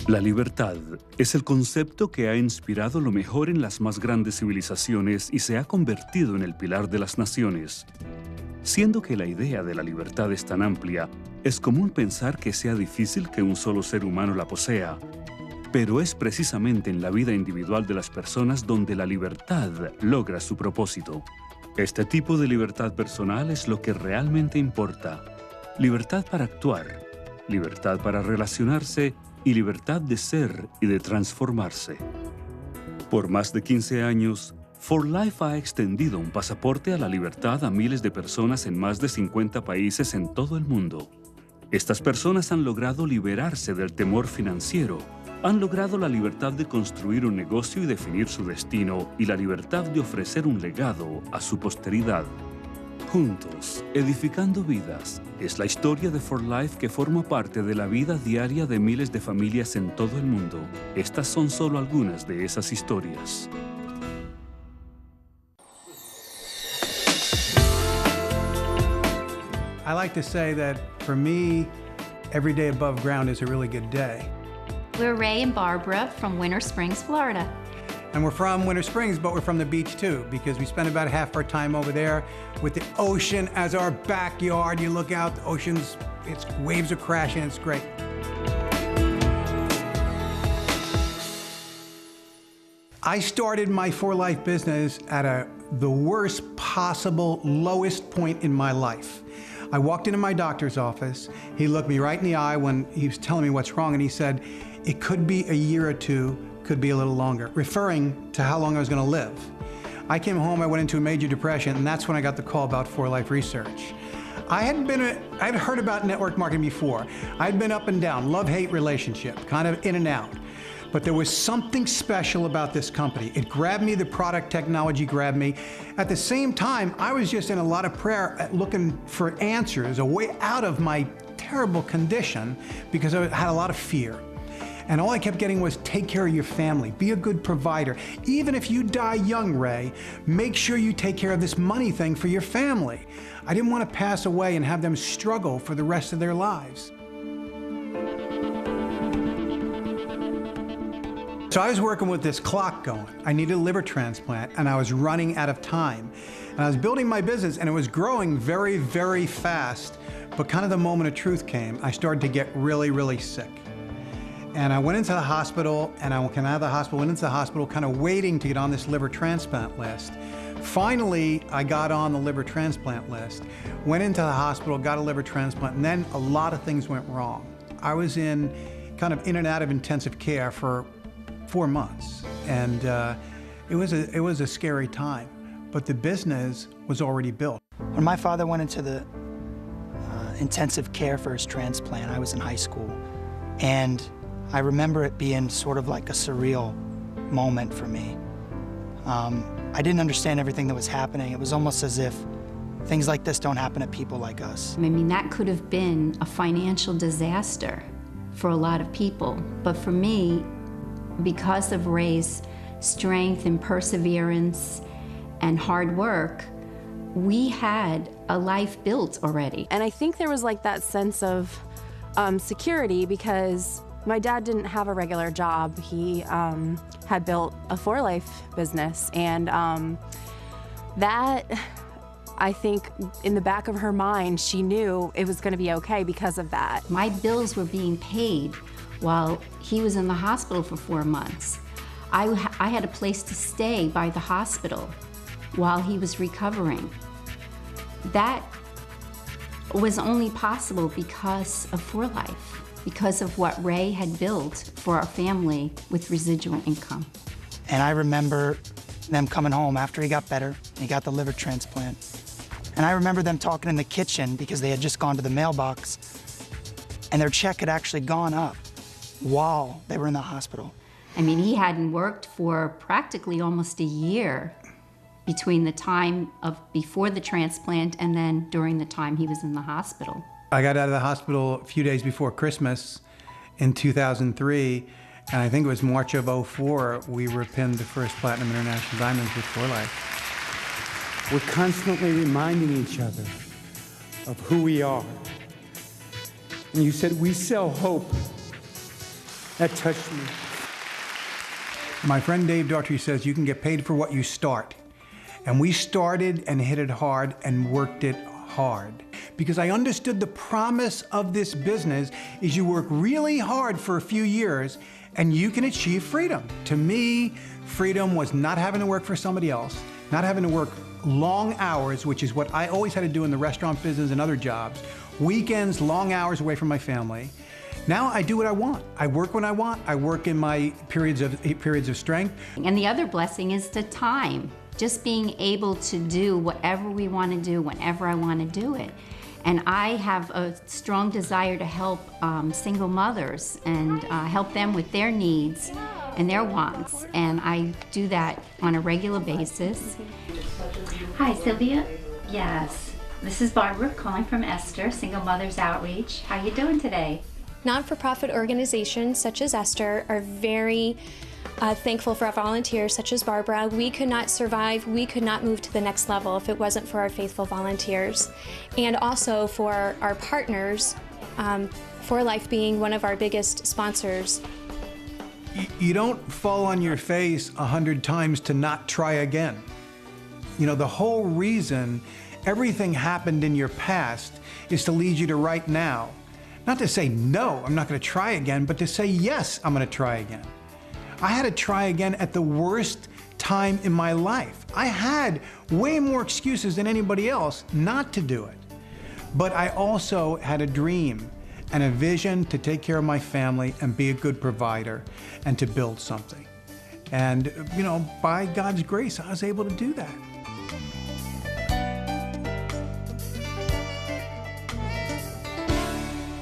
La libertad es el concepto que ha inspirado lo mejor en las más grandes civilizaciones y se ha convertido en el pilar de las naciones. Siendo que la idea de la libertad es tan amplia, es común pensar que sea difícil que un solo ser humano la posea. Pero es precisamente en la vida individual de las personas donde la libertad logra su propósito. Este tipo de libertad personal es lo que realmente importa. Libertad para actuar, libertad para relacionarse y libertad de ser y de transformarse. Por más de 15 años, For Life ha extendido un pasaporte a la libertad a miles de personas en más de 50 países en todo el mundo. Estas personas han logrado liberarse del temor financiero, han logrado la libertad de construir un negocio y definir su destino y la libertad de ofrecer un legado a su posteridad. Juntos, edificando vidas, es la historia de For Life que forma parte de la vida diaria de miles de familias en todo el mundo. Estas son solo algunas de esas historias. I like to say that for me, every day above ground is a really good day. We're Ray and Barbara from Winter Springs, Florida. And we're from Winter Springs, but we're from the beach too, because we spend about half our time over there with the ocean as our backyard. You look out, the ocean's, waves are crashing, it's great. I started my For Life business at the worst possible, lowest point in my life. I walked into my doctor's office. He looked me right in the eye when he was telling me what's wrong, and he said, it could be a year or two, could be a little longer, referring to how long I was going to live. I came home, I went into a major depression, and that's when I got the call about For Life research. I'd heard about network marketing before. I'd been up and down, love-hate relationship, kind of in and out. But there was something special about this company. It grabbed me, the product technology grabbed me. At the same time, I was just in a lot of prayer looking for answers, a way out of my terrible condition, because I had a lot of fear. And all I kept getting was take care of your family, be a good provider. Even if you die young, Ray, make sure you take care of this money thing for your family. I didn't want to pass away and have them struggle for the rest of their lives. So I was working with this clock going. I needed a liver transplant, and I was running out of time. And I was building my business, and it was growing very, very fast. But kind of the moment of truth came. I started to get really, really sick. And I went into the hospital, and I came out of the hospital, went into the hospital, kind of waiting to get on this liver transplant list. Finally, I got on the liver transplant list, went into the hospital, got a liver transplant, and then a lot of things went wrong. I was in and out of intensive care for 4 months, and it was a scary time, but the business was already built. When my father went into the intensive care for his transplant, I was in high school, and I remember it being sort of like a surreal moment for me. I didn't understand everything that was happening. It was almost as if things like this don't happen to people like us. I mean, that could have been a financial disaster for a lot of people, but for me, because of Ray's strength and perseverance and hard work, we had a life built already. And I think there was like that sense of security, because my dad didn't have a regular job. He had built a For Life business, and that, I think in the back of her mind, she knew it was gonna be okay because of that. My bills were being paid while he was in the hospital for 4 months. I had a place to stay by the hospital while he was recovering. That was only possible because of For Life, because of what Ray had built for our family with residual income. And I remember them coming home after he got better, he got the liver transplant. And I remember them talking in the kitchen because they had just gone to the mailbox, and their check had actually gone up while they were in the hospital. I mean, he hadn't worked for practically almost a year between the time of before the transplant and then during the time he was in the hospital. I got out of the hospital a few days before Christmas in 2003, and I think it was March of '04, we were pinned the first Platinum International Diamonds with For Life. We're constantly reminding each other of who we are. And you said we sell hope That touched me. My friend Dave Daughtry says you can get paid for what you start. And we started and hit it hard and worked it hard. Because I understood the promise of this business is you work really hard for a few years and you can achieve freedom. To me, freedom was not having to work for somebody else, not having to work long hours, which is what I always had to do in the restaurant business and other jobs. Weekends, long hours away from my family. Now I do what I want. I work when I want. I work in my periods of strength. And the other blessing is the time. Just being able to do whatever we want to do whenever I want to do it. And I have a strong desire to help single mothers and help them with their needs and their wants. And I do that on a regular basis. Hi, Sylvia. Yes. This is Barbara calling from Esther, Single Mothers Outreach. How you doing today? Non-for-profit organizations such as Esther are very thankful for our volunteers such as Barbara. We could not survive, we could not move to the next level if it wasn't for our faithful volunteers. And also for our partners, For Life being one of our biggest sponsors. You don't fall on your face 100 times to not try again. You know, the whole reason everything happened in your past is to lead you to right now. Not to say, no, I'm not going to try again, but to say, yes, I'm going to try again. I had to try again at the worst time in my life. I had way more excuses than anybody else not to do it. But I also had a dream and a vision to take care of my family and be a good provider and to build something. And, you know, by God's grace, I was able to do that.